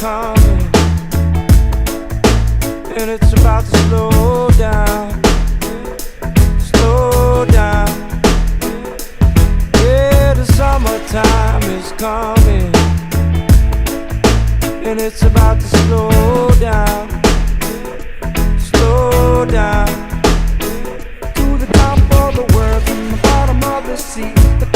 coming, and it's about to slow down, slow down. Yeah, the summertime is coming, and it's about to slow down, slow down. To the top of the world, from the bottom of the sea, the